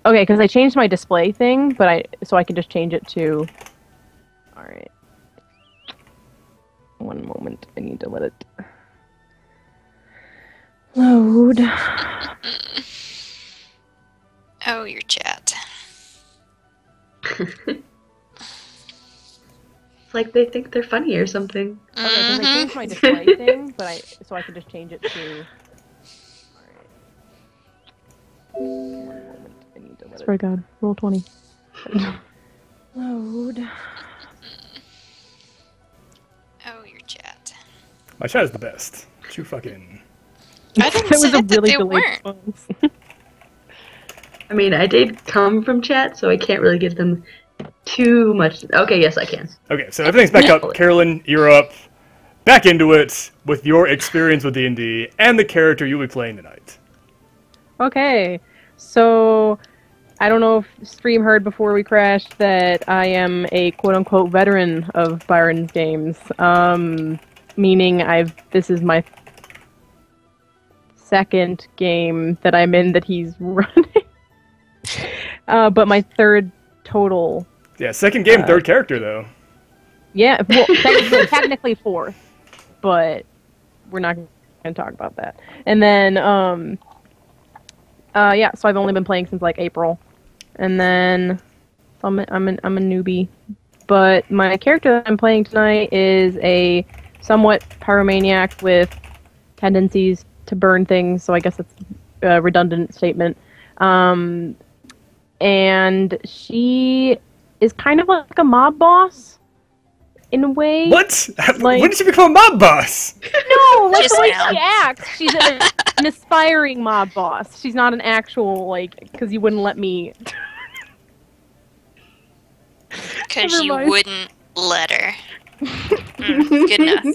Okay, because I changed my display thing, so I can just change it to. All right. One moment, I need to let it load. Oh, your chat. It's like they think they're funny or something. Okay, because I changed my display thing, so I can just change it to. Alright. One moment, I need to let Swear to God, roll 20. Load. Oh, your chat. My chat is the best. You fucking. I didn't That was say a that really they delayed weren't. response. I mean, I did come from chat, so I can't really give them too much. Okay, yes, I can. Okay, so everything's back up. Carolyn, you're up. Back into it with your experience with D&D and the character you'll be playing tonight. Okay, so I don't know if stream heard before we crashed that I am a quote-unquote veteran of Byron's games, meaning this is my second game that I'm in that he's running, but my third total. Yeah, second game, third character though. Yeah, well, technically fourth, but we're not going to talk about that. And then, yeah, so I've only been playing since like April, and then so I'm a newbie. But my character that I'm playing tonight is a somewhat pyromaniac with tendencies to burn things. So I guess it's a redundant statement. And she is kind of like a mob boss in a way. What? Like, when did she become a mob boss? No, like Just the way now. she acts. She's an aspiring mob boss. She's not an actual, like, because you wouldn't let me. Because Never you mind. wouldn't let her. Good enough.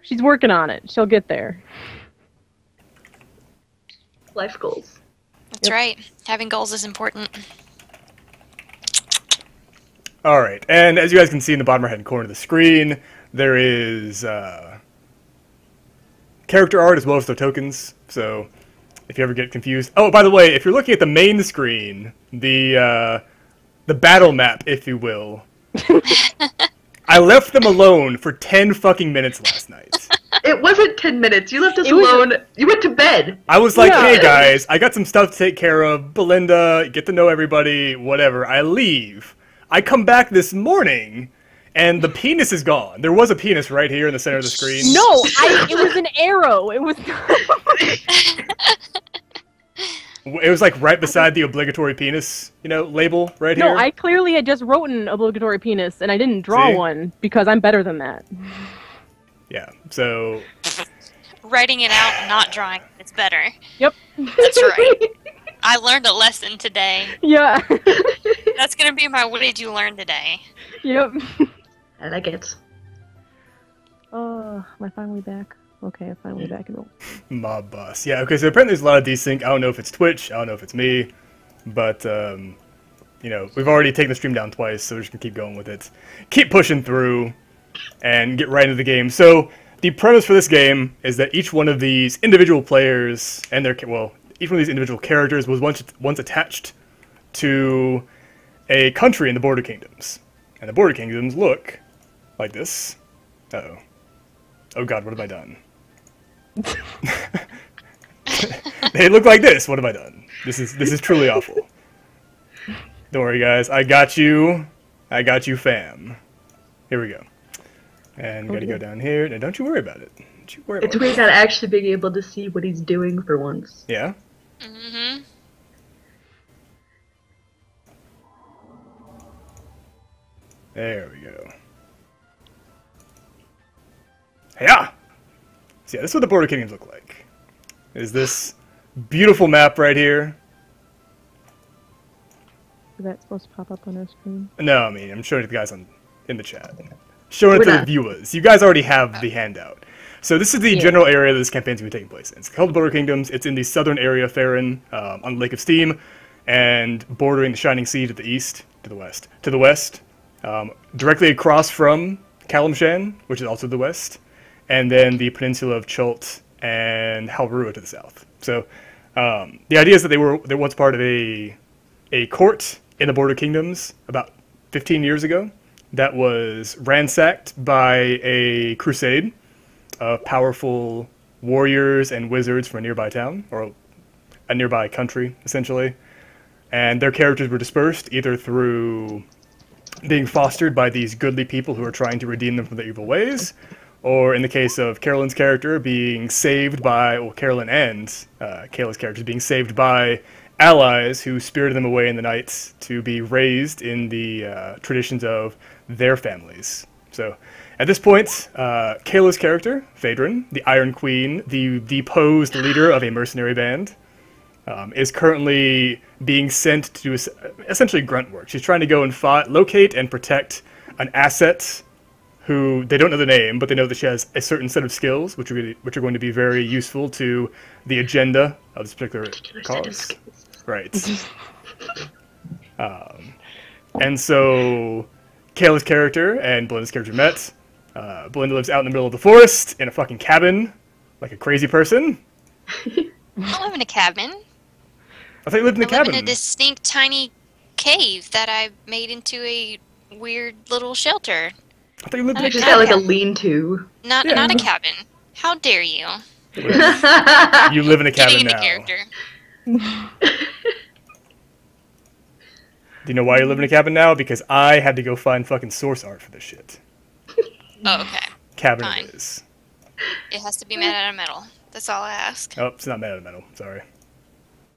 She's working on it. She'll get there. Life goals. That's right. Having goals is important. Alright, and as you guys can see in the bottom right-hand corner of the screen, there is character art as well as their tokens, so if you ever get confused... Oh, by the way, if you're looking at the main screen, the battle map, if you will, I left them alone for 10 fucking minutes last night. It wasn't 10 minutes. You left us alone. You went to bed. I was like, Yeah. hey guys, I got some stuff to take care of, Belinda, get to know everybody, whatever. I leave. I come back this morning, and the penis is gone. There was a penis right here in the center of the screen. No, it was an arrow. It was. It was like right beside the obligatory penis, label right here. No, I clearly had just wrote an obligatory penis, and I didn't draw See? one because I'm better than that. Yeah, so... Writing it out and not drawing it's better. Yep. That's right. I learned a lesson today. Yeah. That's gonna be my what did you learn today? Yep. I like it. Oh, am I finally back? Okay, I'm finally back in roll. Mob boss. Yeah, okay, so apparently there's a lot of desync. I don't know if it's Twitch, I don't know if it's me, but, we've already taken the stream down twice, so we're just gonna keep going with it. Keep pushing through, and get right into the game. So, the premise for this game is that each one of these individual players, and each one of these individual characters was once attached to a country in the Border Kingdoms. And the Border Kingdoms look like this. Uh-oh. Oh god, what have I done? They look like this. What have I done? This is truly awful. Don't worry, guys. I got you. I got you, fam. Here we go. And gotta go down here. Now, don't you worry about it. Don't you worry about It's weird not actually being able to see what he's doing for once. Yeah? Mm-hmm. There we go. Yeah! So yeah, this is what the Border Kingdoms look like. Is this beautiful map right here. Is that supposed to pop up on our screen? No, I mean, I'm showing it to the guys in the chat. Showing it We're to the not. viewers. You guys already have the handout. So this is the general area that this campaign's going to be taking place in. It's called the Border Kingdoms. It's in the southern area of Farron, on the Lake of Steam, and bordering the Shining Sea to the east, to the west, directly across from Kalimshan, which is also to the west, and then the peninsula of Chult and Halrua to the south. So The idea is that they were once part of a court in the Border Kingdoms about 15 years ago that was ransacked by a crusade of powerful warriors and wizards from a nearby town, or a nearby country, essentially. And their characters were dispersed either through being fostered by these goodly people who are trying to redeem them from their evil ways, or in the case of Carolyn's character, being saved by, well, Carolyn and Kayla's characters being saved by allies who spirited them away in the night to be raised in the traditions of their families. So, at this point, Kayla's character, Phaedron, the Iron Queen, the deposed leader of a mercenary band, is currently being sent to do essentially grunt work. She's trying to go and locate and protect an asset who they don't know the name, but they know that she has a certain set of skills, which are going to be very useful to the agenda of this particular cause. Right. And so Kayla's character and Belinda's character met. Belinda lives out in the middle of the forest in a fucking cabin, like a crazy person. I don't live in a cabin. I thought you lived in a cabin. I live in a distinct tiny cave that I made into a weird little shelter. I thought you lived in a Just cabin. got like a lean-to. Not a cabin. How dare you? You live in a cabin Getting into now. character. Do you know why you live in a cabin now? Because I had to go find fucking source art for this shit. Oh, okay. Cabin Fine. it is. It has to be made out of metal. That's all I ask. Oh, it's not made out of metal. Sorry.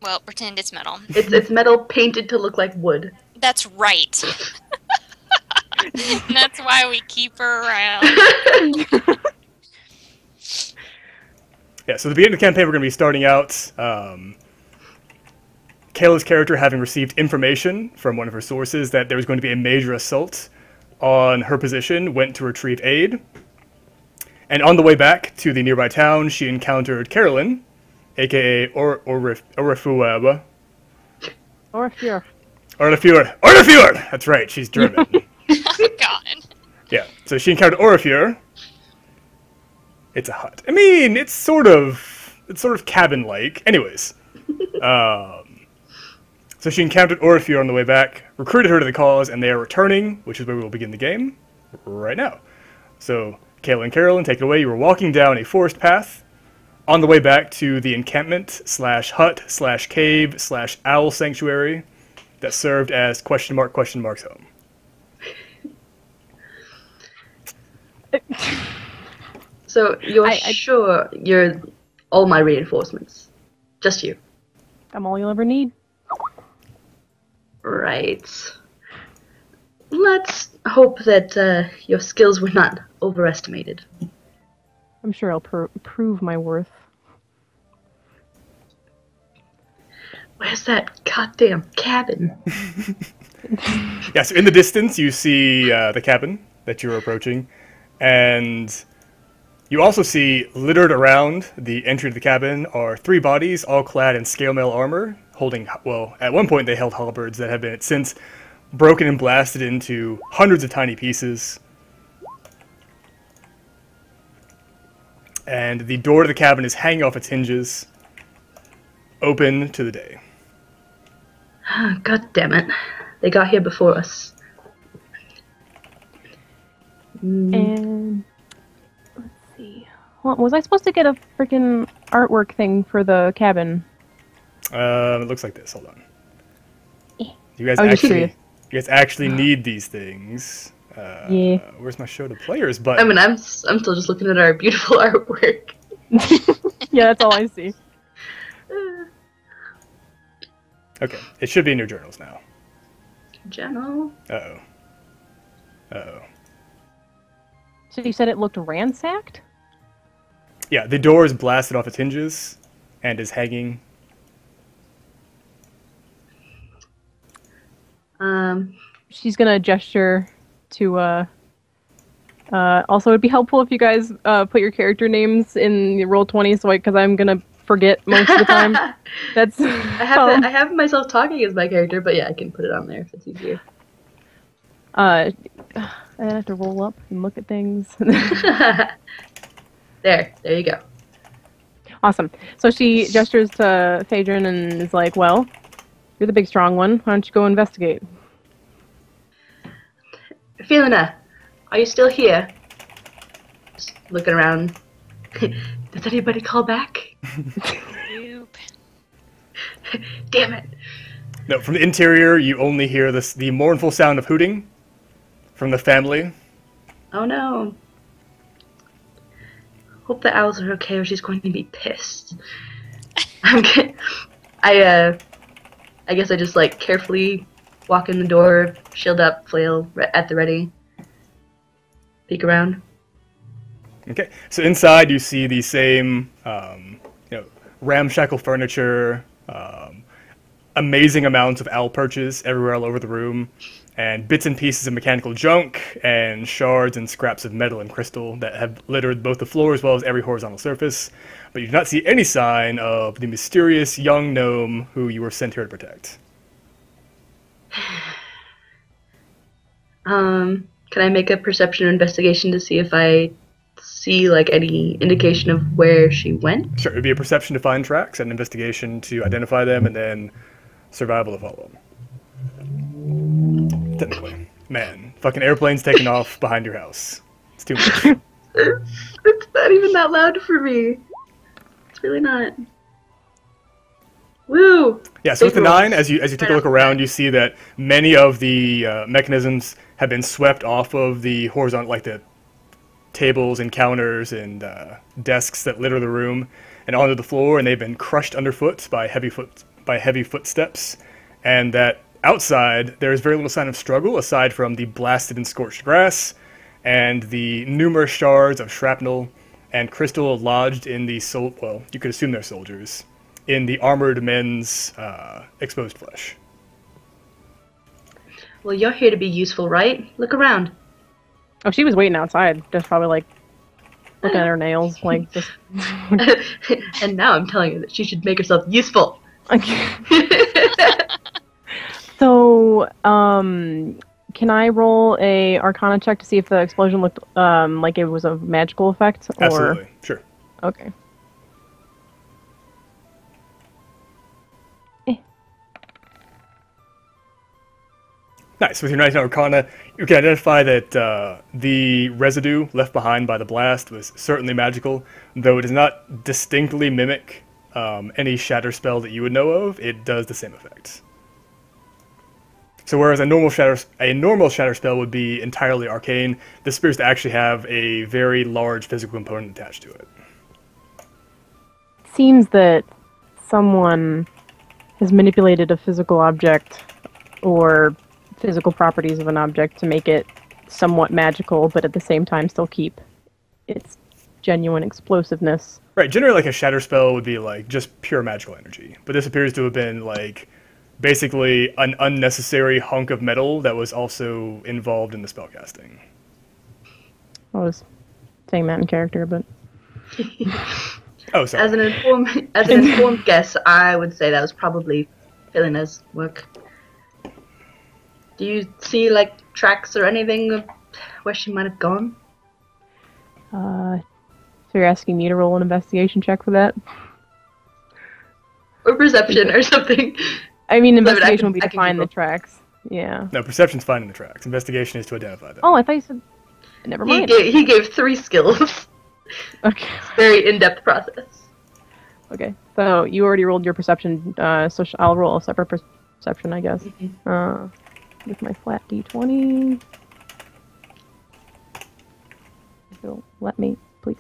Well, pretend it's metal. It's metal painted to look like wood. That's right. And that's why we keep her around. Yeah, so at the beginning of the campaign, we're going to be starting out Kayla's character having received information from one of her sources that there was going to be a major assault on her position, went to retrieve aid. And on the way back to the nearby town, she encountered Carolyn, a.k.a. Orifua. Orifur! That's right, she's German. Oh, God. Yeah, so she encountered Orifur. It's a hut. I mean, it's sort of cabin-like. Anyways. So she encountered Orifur on the way back, recruited her to the cause, and they are returning, which is where we will begin the game right now. So, Kayla and Carolyn, take it away. You were walking down a forest path on the way back to the encampment / hut / cave / owl sanctuary that served as ? Home. So you're sure you're all my reinforcements? Just you? I'm all you'll ever need. Right. Let's hope that your skills were not overestimated. I'm sure I'll prove my worth. Where's that goddamn cabin? Yeah, so in the distance, you see the cabin that you're approaching, and you also see littered around the entry to the cabin are 3 bodies, all clad in scale mail armor, holding, well, at one point they held halberds that have been since broken and blasted into hundreds of tiny pieces. And the door to the cabin is hanging off its hinges, open to the day. God damn it. They got here before us. And let's see. Well, was I supposed to get a freaking artwork thing for the cabin? It looks like this. Hold on. You guys I was just curious. you guys actually need these things. Yeah. Where's my show to players button? I mean, I'm still just looking at our beautiful artwork. Yeah, that's all I see. Okay, it should be in your journals now. Journal. Uh-oh. Uh-oh. So you said it looked ransacked? Yeah, the door is blasted off its hinges and is hanging. She's gonna gesture to, also it'd be helpful if you guys, put your character names in the Roll20 so because I'm gonna forget most of the time. That's... I have myself talking as my character, but yeah, I can put it on there if it's easier. I have to roll up and look at things. There you go. Awesome. So she gestures to Phaedron and is like, well, you're the big strong one. Why don't you go investigate? Felina, are you still here? Just looking around. Does anybody call back? Nope. Damn it. No, from the interior, you only hear the mournful sound of hooting from the family. Oh no. Hope the owls are okay or she's going to be pissed. I guess I just like carefully walk in the door, shield up, flail at the ready. Peek around. Okay, so inside you see the same, ramshackle furniture, amazing amounts of owl perches everywhere all over the room, and bits and pieces of mechanical junk, and shards and scraps of metal and crystal that have littered both the floor as well as every horizontal surface. But you do not see any sign of the mysterious young gnome who you were sent here to protect. Can I make a perception or investigation to see if I see like any indication of where she went? Sure, it would be a perception to find tracks, and investigation to identify them, and then survival to follow them. Technically. Man, fucking airplanes taking off behind your house. It's too much. It's not even that loud for me. It's really not. Woo! Yeah, so Big with the rolls. 9, as you take a look around, you see that many of the mechanisms have been swept off of the horizontal, like the tables and counters and desks that litter the room, and onto the floor, and they've been crushed underfoot by heavy footsteps, and that outside there is very little sign of struggle aside from the blasted and scorched grass and the numerous shards of shrapnel and crystal lodged in the you could assume they're soldiers, in the armored men's exposed flesh. Well, you're here to be useful, right? Look around. Oh, she was waiting outside. Just probably like looking at her nails, like just. And now I'm telling her that she should make herself useful. So, can I roll a Arcana check to see if the explosion looked like it was a magical effect? Or... Absolutely, sure. Okay. Nice. With your 19 Arcana, you can identify that the residue left behind by the blast was certainly magical, though it does not distinctly mimic any shatter spell that you would know of. It does the same effect. So whereas a normal shatter spell would be entirely arcane, this appears to actually have a very large physical component attached to it. Seems that someone has manipulated a physical object or physical properties of an object to make it somewhat magical, but at the same time still keep its genuine explosiveness. Right, generally like a shatter spell would be like just pure magical energy, but this appears to have been like basically an unnecessary hunk of metal that was also involved in the spellcasting. I was saying that in character, but Oh, sorry. As an informed guess, I would say that was probably Felina's work. Do you see like tracks or anything of where she might have gone? so you're asking me to roll an investigation check for that? Or perception or something? I mean, I investigation would be I to can find the Google. tracks. Yeah. No, perception's finding the tracks. Investigation is to identify them. Oh, I thought you said. Never mind. He gave 3 skills. Okay. Very in-depth process. Okay. So you already rolled your perception. So I'll roll a separate perception, I guess. With my flat d20. So let me, please.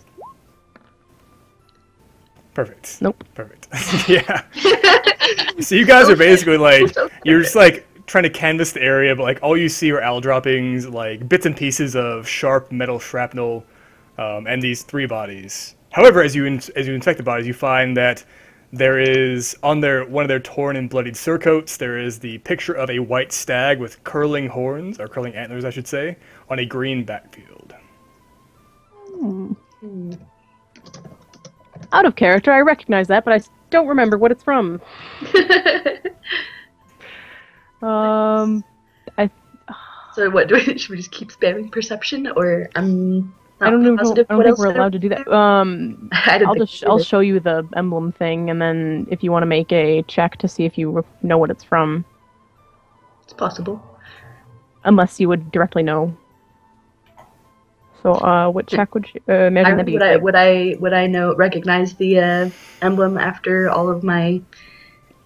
Perfect. Nope. Perfect. Yeah. So you guys are basically like, you're just like trying to canvas the area, but like all you see are owl droppings, like bits and pieces of sharp metal shrapnel, and these 3 bodies. However, as you inspect the bodies, you find that there is on one of their torn and bloodied surcoats, there is the picture of a white stag with curling horns, or curling antlers, I should say, on a green backfield. Out of character, I recognize that, but I don't remember what it's from. So what, should we just keep spamming perception, or I don't know. Positive. I don't What think else we're did I- allowed to do that. I didn't think I'll we did. show you the emblem thing, and then if you want to make a check to see if you know what it's from, It's possible. unless you would directly know. So, what check would you imagine that'd be? Like, Would I recognize the emblem after all of my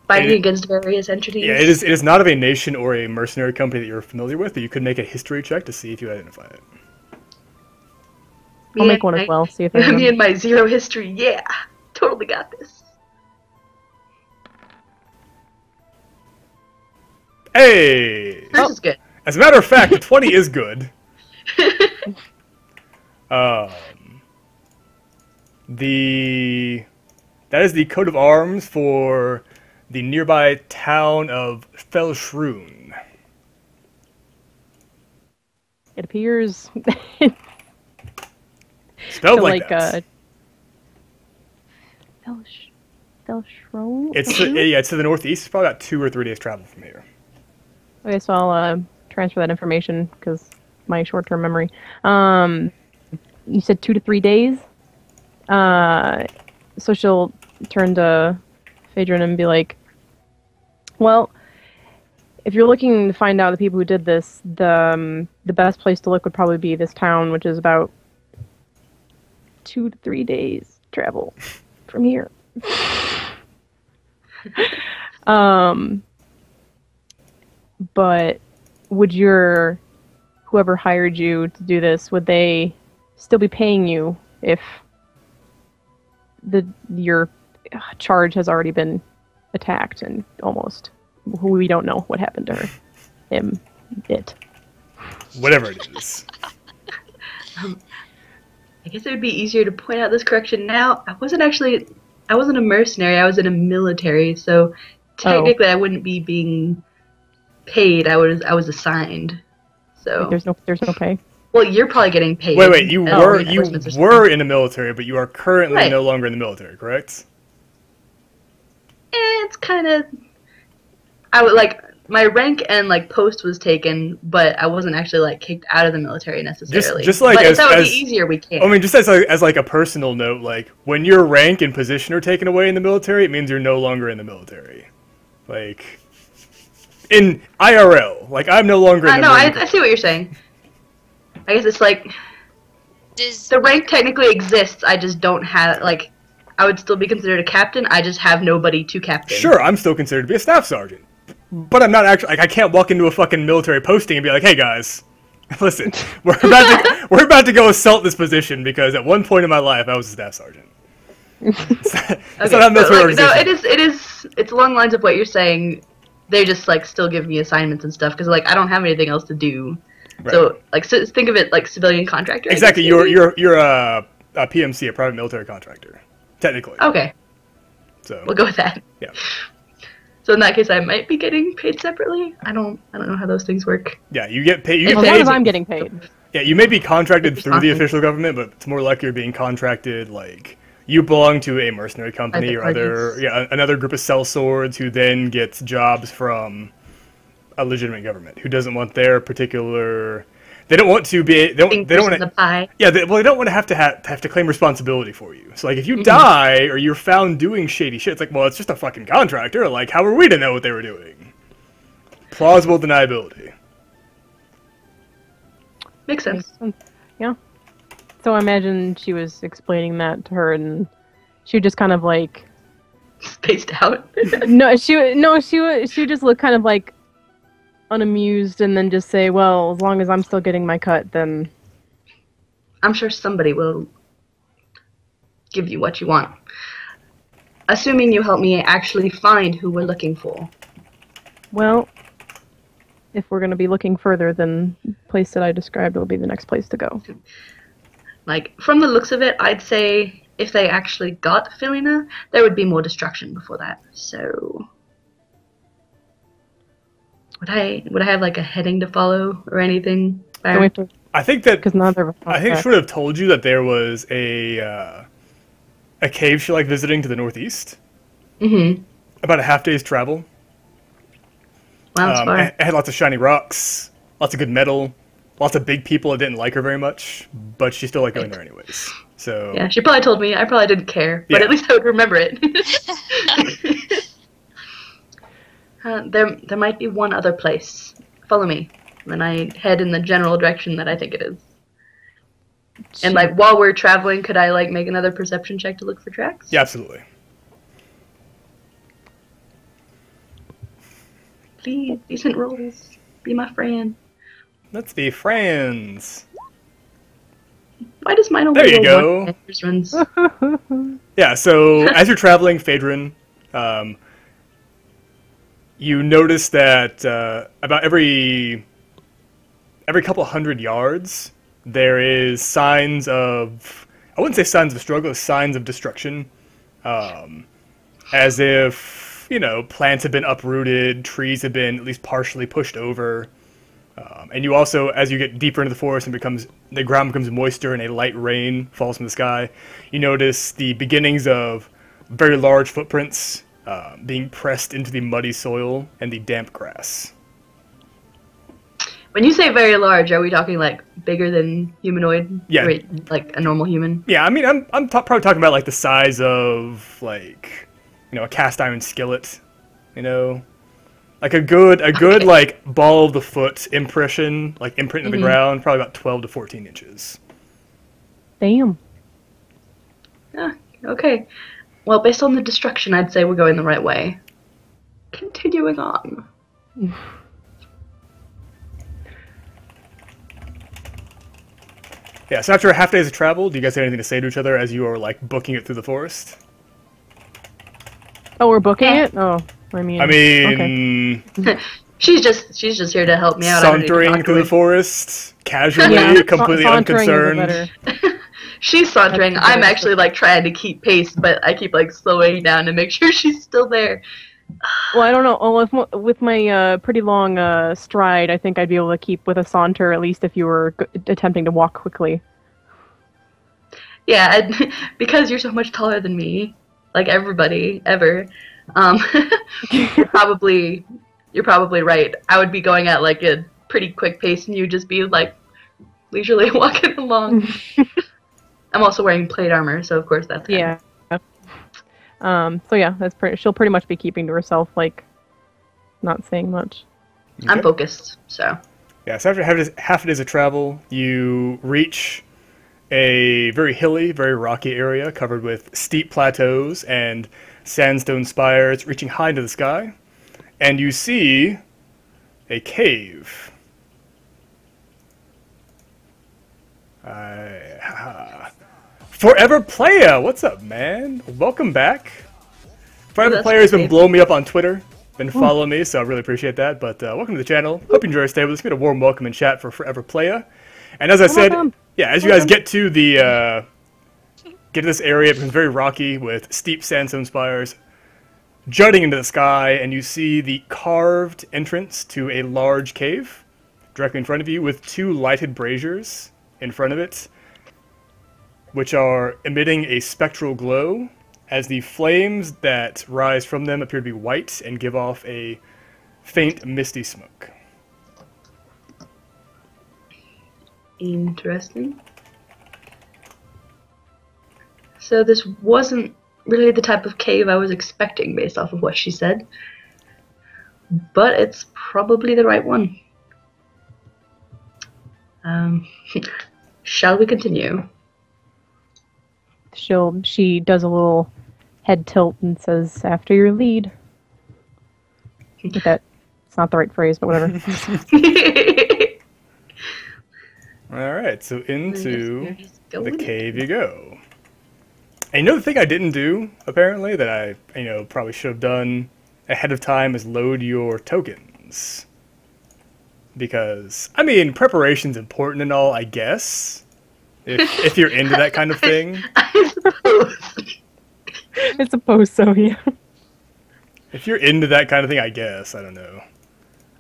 fighting It- against various entities? Yeah, it is not of a nation or a mercenary company that you're familiar with, but you could make a history check to see if you identify it. I'll make one as well. See if I Me remember. and my zero history. Yeah, totally got this. Hey! This is good. As a matter of fact, the 20 is good. That is the coat of arms for the nearby town of Felshroon. It appears Spelled like that. Felshroon. It's to the northeast. It's probably about 2 or 3 days travel from here. Okay, so I'll transfer that information because my short-term memory. You said 2 to 3 days. So she'll turn to Phaedron and be like, "Well, if you're looking to find out the people who did this, the best place to look would probably be this town, which is about 2 to 3 days travel from here." But would whoever hired you to do this, would they still be paying you if your charge has already been attacked and almost we don't know what happened to her? Whatever it is. I guess it would be easier to point out this correction now. I wasn't a mercenary. I was in a military, so technically I wouldn't be being paid. I was assigned. So There's no pay. well, you're probably getting paid. Wait, you as were reinforcements or were something. in the military, but you are currently Right. no longer in the military, correct? It's kind of. I would like my rank and like post was taken, but I wasn't actually like kicked out of the military necessarily. just like but if as- that would as- be easier, we can. I mean, just as like a personal note, like when your rank and position are taken away in the military, it means you're no longer in the military. Like in IRL, like I'm no longer in the no, Marine I see what you're saying. I guess it's like Does the rank technically exists. I just don't have like. I would still be considered a captain. I just have nobody to captain. Sure, I'm still considered to be a staff sergeant, but I'm not actually like I can't walk into a fucking military posting and be like, "Hey guys, listen, we're about to go assault this position because at one point in my life I was a staff sergeant." It's not how military organization. It's along the lines of what you're saying. They just like still give me assignments and stuff because like I don't have anything else to do. Right. So like think of it like civilian contractor. I Exactly, guess, maybe? you're a PMC, a private military contractor, technically. Okay, So we'll go with that. yeah, So in that case, I might be getting paid separately. I don't know how those things work. yeah, you get paid. You As get long paid. as I'm getting paid. Yeah, you may be contracted through the Responsible. official government, but it's more likely you're being contracted like you belong to a mercenary company or another group of sellswords who then gets jobs from a legitimate government who doesn't want their particular. They don't want to be. They don't want in the to. pie. Yeah, they don't want to have to claim responsibility for you. So like, if you die or you're found doing shady shit, it's like, well, it's just a fucking contractor. Like, how were we to know what they were doing? Plausible deniability. Makes sense. Yeah. So I imagine she was explaining that to her, and she would just kind of like Spaced out. she would just look kind of like unamused, and then just say, "Well, as long as I'm still getting my cut, then." I'm sure somebody will give you what you want. Assuming you help me actually find who we're looking for. Well, if we're going to be looking further, then the place that I described will be the next place to go. Like, from the looks of it, I'd say if they actually got Filina, there would be more destruction before that. So, would I have like a heading to follow or anything? Then we have to, I think that because neither of us. I think she would have told you that there was a cave she liked visiting to the northeast. Mm-hmm. About a half day's travel. Wow, that's far. It had lots of shiny rocks, lots of good metal, lots of big people that didn't like her very much, but she still liked going there anyways. So Yeah, she probably told me. I probably didn't care, but Yeah. at least I would remember it. There might be one other place. Follow me. And then I head in the general direction that I think it is. And like while we're traveling, could I like make another perception check to look for tracks? yeah, absolutely. Please, decent rolls. Be my friend. Let's be friends. Why does mine only There you roll go. one? Yours runs. Yeah, so as you're traveling, Phaedron, you notice that about every couple hundred yards, there is signs of, I wouldn't say signs of struggle, signs of destruction. As if, you know, plants have been uprooted, trees have been at least partially pushed over. And you also, as you get deeper into the forest and the ground becomes moister and a light rain falls from the sky, you notice the beginnings of very large footprints being pressed into the muddy soil and the damp grass. When you say very large, are we talking like bigger than humanoid? Yeah. Wait, like a normal human? Yeah, I mean, I'm probably talking about like the size of like, you know, a cast iron skillet, you know, like a good Okay. like ball of the foot impression, like imprint in the ground, probably about 12 to 14 inches. Damn. Yeah, okay. Well, based on the destruction, I'd say we're going the right way. Continuing on. Yeah, so after a half day's of travel, do you guys have anything to say to each other as you are like booking it through the forest? Oh, we're booking Yeah. it? Oh, I mean. I mean, She's just here to help me out. I don't need to sauntering talk through to the her. forest, casually, Yeah, completely sauntering is a unconcerned. better- She's sauntering. That's the I'm better actually like trying to keep pace, but I keep like slowing down to make sure she's still there. Well, I don't know. Oh, with my pretty long stride, I think I'd be able to keep with a saunter, at least if you were attempting to walk quickly. Yeah, because you're so much taller than me, like everybody ever. You're probably right. I would be going at like a pretty quick pace, and you'd just be like leisurely walking along. I'm also wearing plate armor, so of course that's kind Yeah. So yeah, she'll pretty much be keeping to herself, like, not saying much. I'm Okay. focused, so. Yeah, so after half a day's of travel, you reach a very hilly, very rocky area covered with steep plateaus and sandstone spires reaching high into the sky. And you see a cave. Forever Playa, what's up, man? Welcome back. Forever that's Playa has been great. blowing me up on Twitter, been following me, so I really appreciate that. But welcome to the channel. Hope you enjoy our stay with us. Get a warm welcome in chat for Forever Playa. And as I said, Welcome. yeah, as you guys get to the get to this area, it becomes very rocky with steep sandstone spires jutting into the sky, and you see the carved entrance to a large cave directly in front of you with two lighted braziers in front of it, which are emitting a spectral glow as the flames that rise from them appear to be white and give off a faint misty smoke. Interesting. So this wasn't really the type of cave I was expecting based off of what she said. But it's probably the right one. Shall we continue? She does a little head tilt and says, "After your lead." Like that. It's not the right phrase, but whatever. Alright, so into Go the with it. cave you go. And another thing I didn't do, apparently, that I probably should have done ahead of time is load your tokens. Because, I mean, preparation's important and all, I guess. If you're into that kind of thing. I suppose. I suppose so, yeah. If you're into that kind of thing, I guess. I don't know.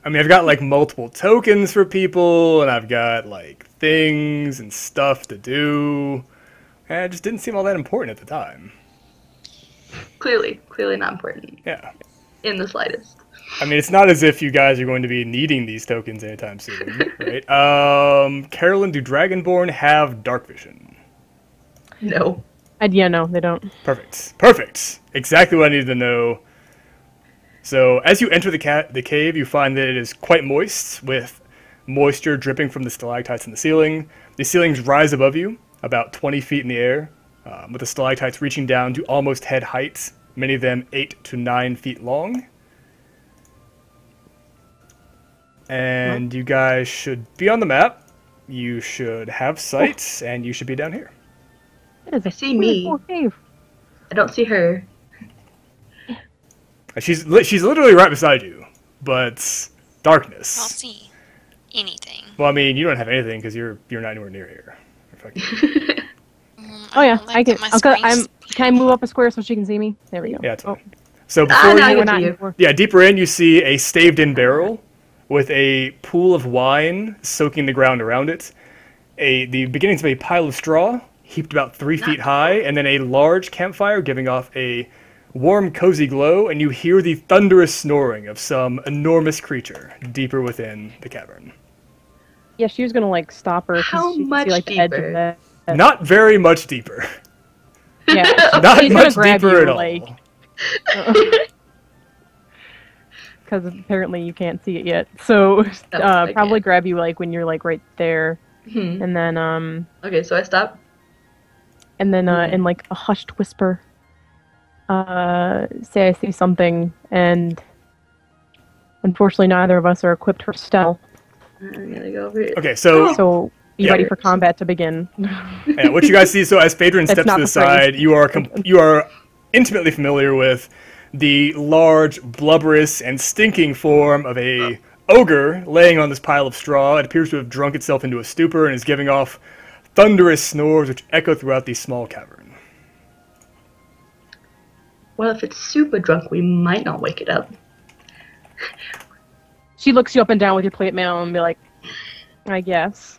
I mean, I've got, like, multiple tokens for people, and I've got, like, things and stuff to do. And it just didn't seem all that important at the time. Clearly not important. Yeah. in the slightest. I mean, it's not as if you guys are going to be needing these tokens anytime soon, right? Carolyn, do Dragonborn have dark vision? No. Yeah, no, they don't. Perfect. Exactly what I needed to know. So, as you enter the cave, you find that it is quite moist, with moisture dripping from the stalactites in the ceiling. The ceilings rise above you, about 20 feet in the air, with the stalactites reaching down to almost head height, many of them 8 to 9 feet long. And you guys should be on the map. You should have sight, and you should be down here. It is I see me. Cave. I don't see her. She's literally right beside you, but darkness. I'll see anything. Well, I mean, you don't have anything because you're not anywhere near here. Oh yeah, don't like I can. that my screen's- Can I move up a square so she can see me? There we go. Yeah, it's Oh, fine. So before now I you, can see you. yeah, deeper in, you see a staved-in barrel with a pool of wine soaking the ground around it. The beginnings of a pile of straw heaped about 3 feet high, and then a large campfire giving off a warm, cozy glow, and you hear the thunderous snoring of some enormous creature deeper within the cavern. yeah, she was gonna like stop her. 'cause How she can much see, like, the edge deeper? of that. Not very much deeper. Yeah, Not she's much gonna grab deeper you, at all. like, because apparently you can't see it yet. So I probably can't. grab you like when you're like right there, Hmm. and then Okay, so I stop. in like a hushed whisper, say I see something, and unfortunately neither of us are equipped for stealth. I'm gonna go over here. Okay, so So be Yeah. ready for combat to begin. yeah, what you guys see, so as Phaedron That's steps not to the the phrase. side, you are intimately familiar with the large, blubberous, and stinking form of a ogre laying on this pile of straw. It appears to have drunk itself into a stupor and is giving off thunderous snores which echo throughout the small cavern. Well, if it's super drunk, we might not wake it up. She looks you up and down with your plate mail and be like, I guess.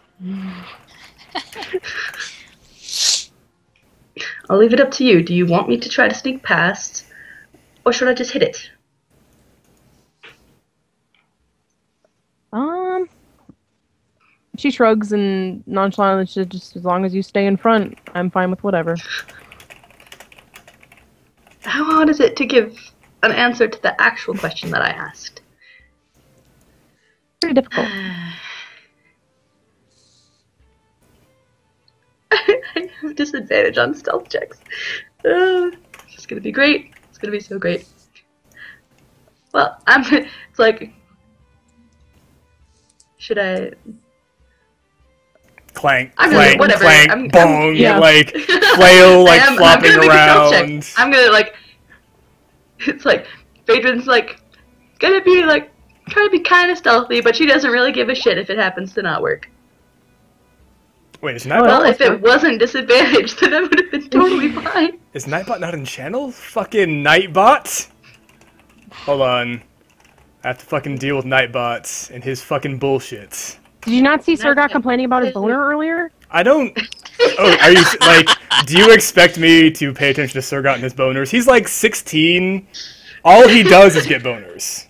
I'll leave it up to you. Do you want me to try to sneak past, or should I just hit it? She shrugs and nonchalantly says, just as long as you stay in front, I'm fine with whatever. How hard is it to give an answer to the actual question that I asked? Pretty difficult. I have disadvantage on stealth checks. It's gonna be great. It's gonna be so great. Well, it's like, should I? Clank, I'm gonna- clank, whatever. clank, bong, yeah. like flail, like I'm flopping gonna make a stealth check. around. I'm gonna like. It's like Phaedron's like gonna be like trying to be kind of stealthy, but she doesn't really give a shit if it happens to not work. Wait, is Well, Nightbot, Well, if it wasn't disadvantaged, then I would have been totally fine. is Nightbot not in channel? Fucking Nightbot? Hold on. I have to fucking deal with Nightbot and his fucking bullshit. Did you not see Not Sergot yet. complaining about his boner earlier? I don't... Oh, are you, like, do you expect me to pay attention to Sergot and his boners? He's like 16. All he does is get boners.